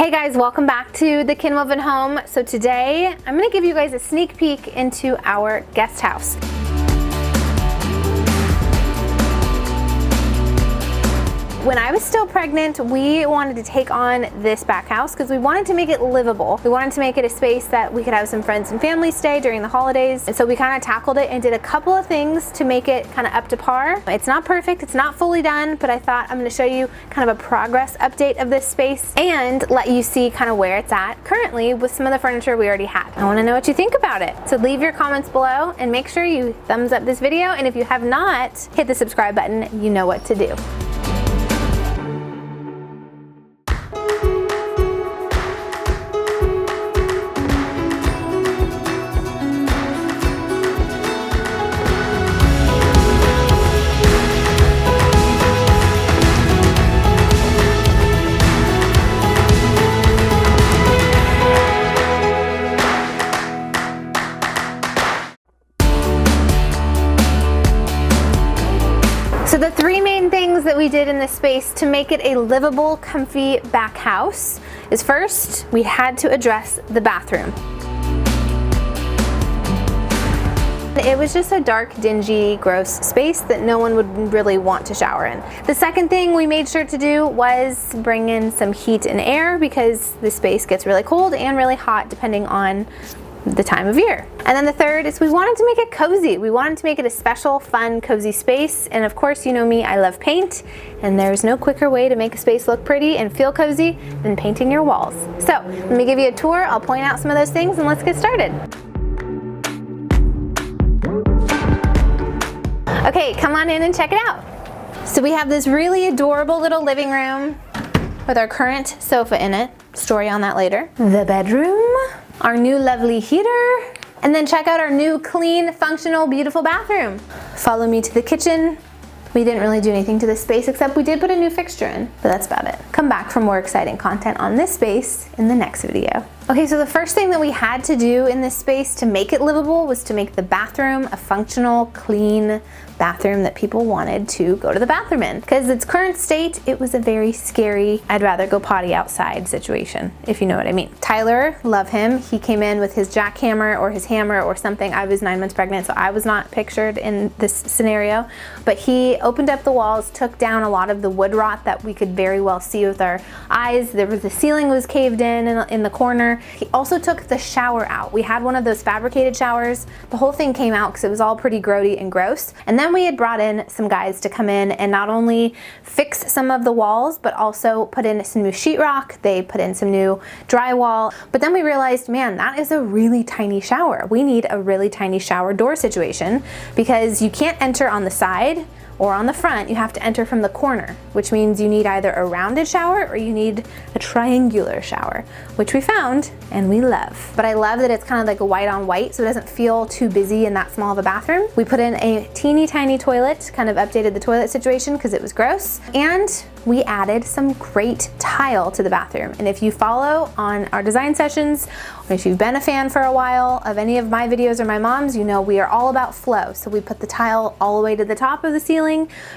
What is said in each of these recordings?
Hey guys, welcome back to the Woven Home. So today I'm going to give you guys a sneak peek into our guest house. When I was still pregnant, we wanted to take on this back house because we wanted to make it livable. We wanted to make it a space that we could have some friends and family stay during the holidays. And so we kind of tackled it and did a couple of things to make it kind of up to par. It's not perfect, it's not fully done, but I thought I'm going to show you kind of a progress update of this space and let you see kind of where it's at currently with some of the furniture we already had. I want to know what you think about it. So leave your comments below and make sure you thumbs up this video. And if you have not hit the subscribe button, you know what to do. So the three main things that we did in this space to make it a livable, comfy back house is first, we had to address the bathroom. It was just a dark, dingy, gross space that no one would really want to shower in. The second thing we made sure to do was bring in some heat and air because the space gets really cold and really hot depending on the time of year. And then the third is we wanted to make it cozy. We wanted to make it a special, fun, cozy space. And of course, you know me, I love paint, and there's no quicker way to make a space look pretty and feel cozy than painting your walls. So let me give you a tour. I'll point out some of those things and let's get started. Okay, come on in and check it out. So we have this really adorable little living room with our current sofa in it. Story on that later. The bedroom. Our new lovely heater, and then check out our new clean, functional, beautiful bathroom. Follow me to the kitchen. We didn't really do anything to this space except we did put a new fixture in, but that's about it. Come back for more exciting content on this space in the next video. Okay, so the first thing that we had to do in this space to make it livable was to make the bathroom a functional, clean bathroom that people wanted to go to the bathroom in. Because its current state, it was a very scary, I'd rather go potty outside situation, if you know what I mean. Tyler, love him. He came in with his jackhammer or his hammer or something. I was 9 months pregnant, so I was not pictured in this scenario. But he opened up the walls, took down a lot of the wood rot that we could very well see with our eyes. The ceiling was caved in the corner. He also took the shower out. We had one of those fabricated showers. The whole thing came out because it was all pretty grody and gross. And then we had brought in some guys to come in and not only fix some of the walls, but also put in some new sheetrock. They put in some new drywall. But then we realized, man, that is a really tiny shower. We need a really tiny shower door situation because you can't enter on the side or on the front. You have to enter from the corner, which means you need either a rounded shower or you need a triangular shower, which we found and we love. But I love that it's kind of like a white on white, so it doesn't feel too busy in that small of a bathroom. We put in a teeny tiny toilet, kind of updated the toilet situation because it was gross, and we added some great tile to the bathroom. And if you follow on our design sessions, or if you've been a fan for a while of any of my videos or my mom's, you know we are all about flow. So we put the tile all the way to the top of the ceiling,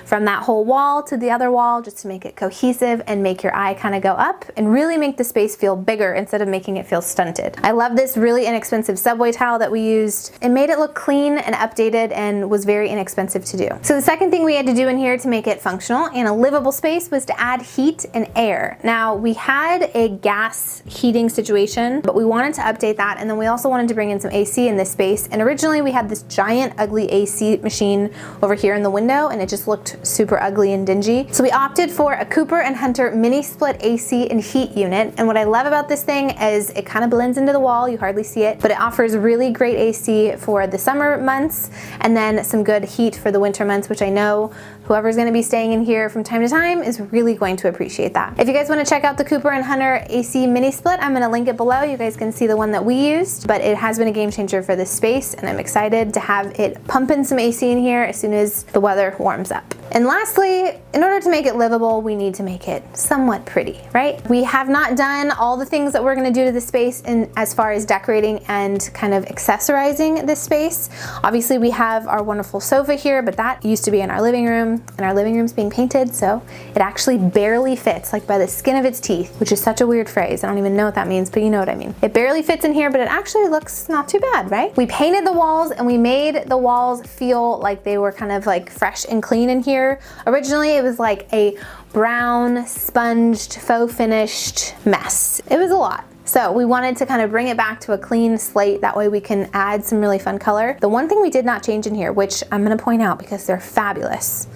from that whole wall to the other wall, just to make it cohesive and make your eye kind of go up and really make the space feel bigger instead of making it feel stunted. I love this really inexpensive subway tile that we used. It made it look clean and updated and was very inexpensive to do. So the second thing we had to do in here to make it functional and a livable space was to add heat and air. Now we had a gas heating situation, but we wanted to update that, and then we also wanted to bring in some AC in this space. And originally we had this giant ugly AC machine over here in the window, and it just looked super ugly and dingy. So we opted for a Cooper and Hunter mini split AC and heat unit. And what I love about this thing is it kind of blends into the wall, you hardly see it, but it offers really great AC for the summer months and then some good heat for the winter months, which I know whoever's gonna be staying in here from time to time is really going to appreciate that. If you guys wanna check out the Cooper and Hunter AC mini split, I'm gonna link it below. You guys can see the one that we used, but it has been a game changer for this space, and I'm excited to have it pump in some AC in here as soon as the weather warms up. And lastly, in order to make it livable, we need to make it somewhat pretty, right? We have not done all the things that we're gonna do to the space in as far as decorating and kind of accessorizing this space. Obviously we have our wonderful sofa here, but that used to be in our living room, and our living room's being painted, so it actually barely fits, like by the skin of its teeth, which is such a weird phrase. I don't even know what that means, but you know what I mean. It barely fits in here, but it actually looks not too bad, right? We painted the walls and we made the walls feel like they were kind of like fresh and clean in here. Originally it was like a brown, sponged, faux finished mess. It was a lot. So we wanted to kind of bring it back to a clean slate. That way we can add some really fun color. The one thing we did not change in here, which I'm gonna point out because they're fabulous,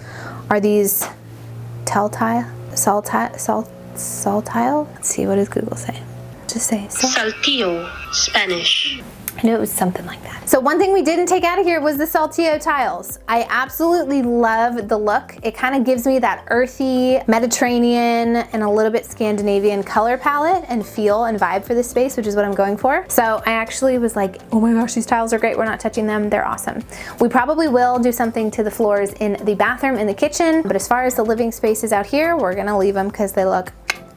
are these saltile? Let's see, what does Google say? Just say Saltillo, Spanish. I knew it was something like that. So one thing we didn't take out of here was the Saltillo tiles. I absolutely love the look. It kind of gives me that earthy, Mediterranean, and a little bit Scandinavian color palette and feel and vibe for this space, which is what I'm going for. So I actually was like, oh my gosh, these tiles are great. We're not touching them. They're awesome. We probably will do something to the floors in the bathroom and the kitchen, but as far as the living spaces out here, we're gonna leave them because they look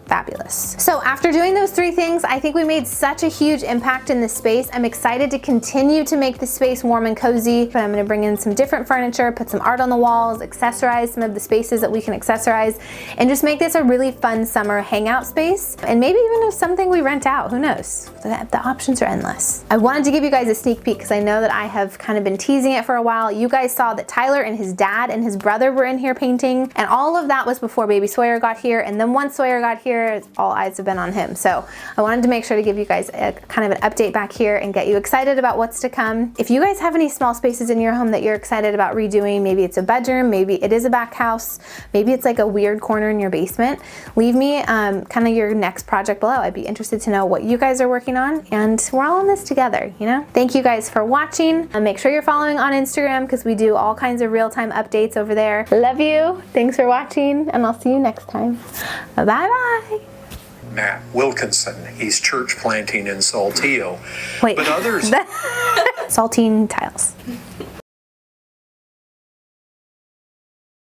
fabulous. So after doing those three things, I think we made such a huge impact in this space. I'm excited to continue to make the space warm and cozy, but I'm gonna bring in some different furniture, put some art on the walls, accessorize some of the spaces that we can accessorize, and just make this a really fun summer hangout space. And maybe even if something we rent out, who knows? The options are endless. I wanted to give you guys a sneak peek because I know that I have kind of been teasing it for a while. You guys saw that Tyler and his dad and his brother were in here painting, and all of that was before baby Sawyer got here, and then once Sawyer got here, all eyes have been on him. So I wanted to make sure to give you guys a kind of an update back here and get you excited about what's to come. If you guys have any small spaces in your home that you're excited about redoing, maybe it's a bedroom, maybe it is a back house, maybe it's like a weird corner in your basement, leave me kind of your next project below. I'd be interested to know what you guys are working on, and we're all in this together, you know? Thank you guys for watching, and make sure you're following on Instagram because we do all kinds of real-time updates over there. Love you. Thanks for watching, and I'll see you next time. Bye-bye. Matt Wilkinson. He's church planting in Saltillo. Wait. But others... Saltine tiles.